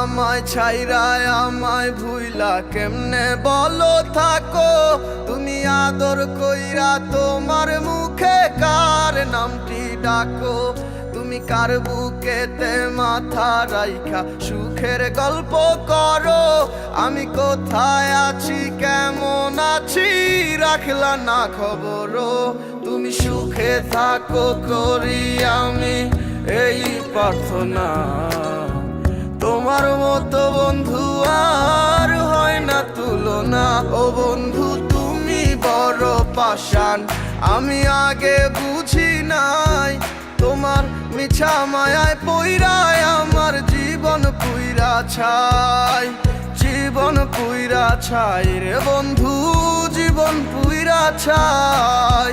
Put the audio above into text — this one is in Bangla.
আমায় ছাইরায় আমায় ভুইলা কেমনে বলো থাকো। তুমি আদর কইরা তোমার মুখে কার নামটি ডাকো। তুমি কার বুকেতে মাথা রাইখা সুখের গল্প করো। আমি কোথায় আছি কেমন আছি রাখলা না খবর। তুমি সুখে থাকো করি আমি এই প্রার্থনা। তোমার মতো বন্ধু আর হয় না তুলনা। ও বন্ধু তুমি বড় পাষাণ, আমি আগে বুঝি নাই। তোমার মিছা মায়ায় পইরায় আমার জীবন পুইরা ছাই। জীবন পুইরা ছাই রে বন্ধু, জীবন পুইরা ছাই।